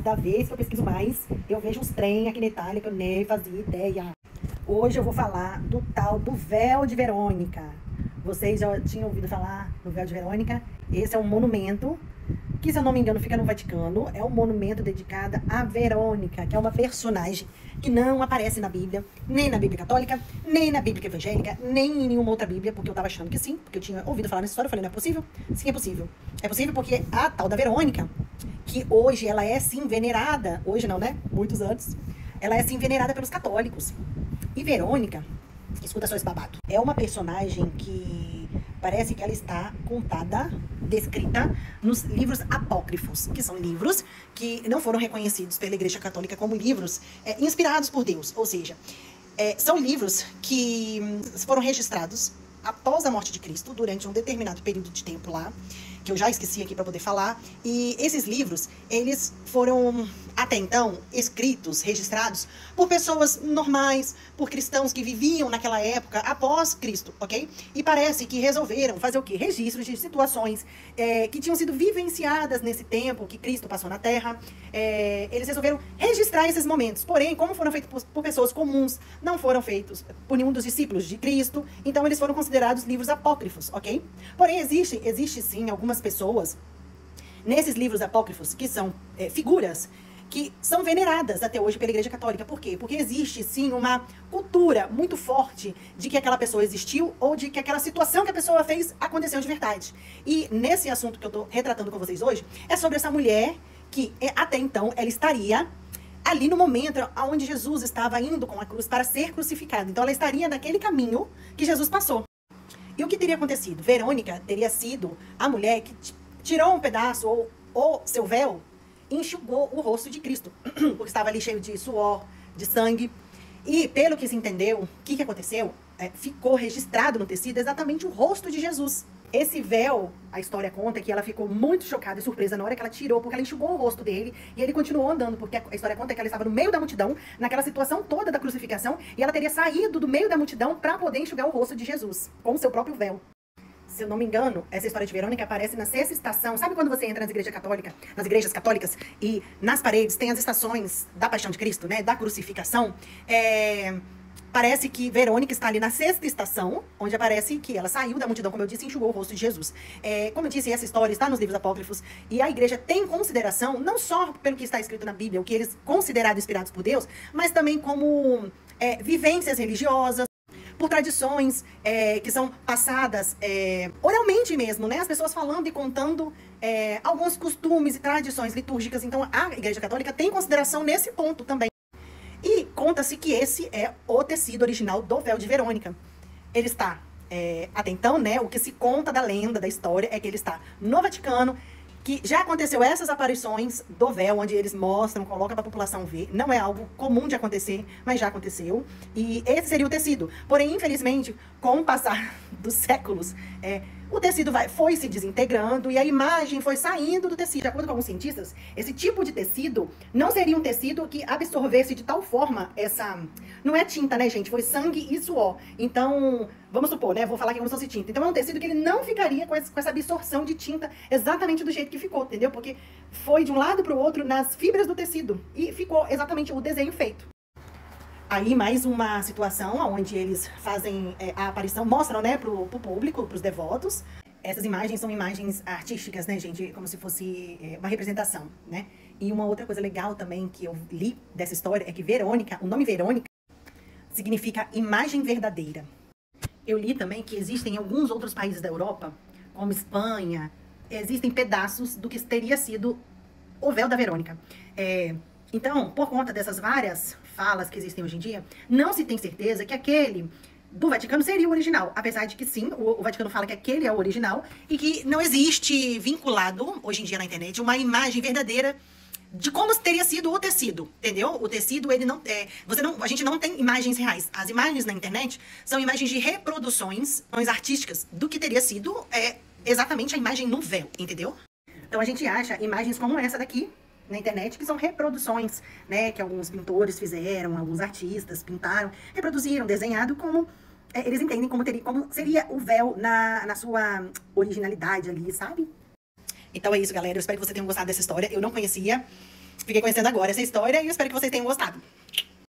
cada vez que eu pesquiso mais, eu vejo uns trem aqui na Itália que eu nem fazia ideia. Hoje eu vou falar do tal do véu de Verônica. Vocês já tinham ouvido falar do véu de Verônica? Esse é um monumento que, se eu não me engano, fica no Vaticano. É um monumento dedicado a Verônica, que é uma personagem que não aparece na Bíblia, nem na Bíblia Católica, nem na Bíblia Evangélica, nem em nenhuma outra Bíblia, porque eu tava achando que sim, porque eu tinha ouvido falar nessa história. Eu falei, não é possível? Sim, é possível. É possível porque a tal da Verônica, que hoje ela é sim venerada, hoje não, né? Muitos anos, ela é sim venerada pelos católicos. E Verônica, escuta só esse babado, é uma personagem que parece que ela está contada, descrita nos livros apócrifos, que são livros que não foram reconhecidos pela Igreja Católica como livros inspirados por Deus. Ou seja, são livros que foram registrados após a morte de Cristo, durante um determinado período de tempo lá, que eu já esqueci aqui para poder falar. E esses livros, eles foram, até então, escritos, registrados por pessoas normais, por cristãos que viviam naquela época após Cristo, ok? E parece que resolveram fazer o quê? Registros de situações que tinham sido vivenciadas nesse tempo que Cristo passou na Terra. Eles resolveram registrar esses momentos. Porém, como foram feitos por pessoas comuns, não foram feitos por nenhum dos discípulos de Cristo, então eles foram considerados livros apócrifos, ok? Porém, existe sim algumas pessoas nesses livros apócrifos que são figuras que são veneradas até hoje pela Igreja Católica. Por quê? Porque existe sim uma cultura muito forte de que aquela pessoa existiu ou de que aquela situação que a pessoa fez aconteceu de verdade. E nesse assunto que eu tô retratando com vocês hoje, é sobre essa mulher que até então ela estaria ali no momento onde Jesus estava indo com a cruz para ser crucificado. Então ela estaria naquele caminho que Jesus passou. E o que teria acontecido? Verônica teria sido a mulher que tirou um pedaço ou seu véu e enxugou o rosto de Cristo, porque estava ali cheio de suor, de sangue. E pelo que se entendeu, o que aconteceu? Ficou registrado no tecido exatamente o rosto de Jesus. Esse véu, a história conta que ela ficou muito chocada e surpresa na hora que ela tirou, porque ela enxugou o rosto dele e ele continuou andando, porque a história conta que ela estava no meio da multidão, naquela situação toda da crucificação, e ela teria saído do meio da multidão para poder enxugar o rosto de Jesus, com o seu próprio véu. Se eu não me engano, essa história de Verônica aparece na sexta estação. Sabe quando você entra nas igrejas católicas, e nas paredes tem as estações da Paixão de Cristo, né, da crucificação? Parece que Verônica está ali na sexta estação, onde aparece que ela saiu da multidão, como eu disse, e enxugou o rosto de Jesus. Como eu disse, essa história está nos livros apócrifos, e a igreja tem consideração, não só pelo que está escrito na Bíblia, o que eles consideraram inspirados por Deus, mas também como vivências religiosas, por tradições que são passadas oralmente mesmo, né? As pessoas falando e contando alguns costumes e tradições litúrgicas. Então, a Igreja Católica tem consideração nesse ponto também. E conta-se que esse é o tecido original do véu de Verônica. Ele está, até então, né, o que se conta da lenda, da história, é que ele está no Vaticano, que já aconteceu essas aparições do véu, onde eles mostram, colocam para a população ver. Não é algo comum de acontecer, mas já aconteceu. E esse seria o tecido. Porém, infelizmente, com o passar dos séculos, o tecido foi se desintegrando e a imagem foi saindo do tecido. De acordo com alguns cientistas, esse tipo de tecido não seria um tecido que absorvesse de tal forma essa... Não é tinta, né, gente? Foi sangue e suor. Então, vamos supor, né? Vou falar que é como se fosse tinta. Então, é um tecido que ele não ficaria com essa absorção de tinta exatamente do jeito que ficou, entendeu? Porque foi de um lado para o outro nas fibras do tecido e ficou exatamente o desenho feito. Aí, mais uma situação onde eles fazem a aparição, mostram, né, pro público, pros devotos. Essas imagens são imagens artísticas, né, gente? Como se fosse uma representação, né? E uma outra coisa legal também que eu li dessa história é que Verônica, o nome Verônica, significa imagem verdadeira. Eu li também que existem em alguns outros países da Europa, como Espanha, existem pedaços do que teria sido o véu da Verônica. Então, por conta dessas várias falas que existem hoje em dia, não se tem certeza que aquele do Vaticano seria o original. Apesar de que sim, o Vaticano fala que aquele é o original e que não existe vinculado, hoje em dia na internet, uma imagem verdadeira de como teria sido o tecido, entendeu? O tecido, ele não a gente não tem imagens reais. As imagens na internet são imagens de reproduções artísticas do que teria sido exatamente a imagem no véu, entendeu? Então a gente acha imagens como essa daqui na internet, que são reproduções, né, que alguns pintores fizeram, alguns artistas pintaram, reproduziram, desenhado como eles entendem como seria o véu na sua originalidade ali, sabe? Então é isso, galera. Eu espero que você tenha gostado dessa história. Eu não conhecia. Fiquei conhecendo agora essa história e eu espero que vocês tenham gostado.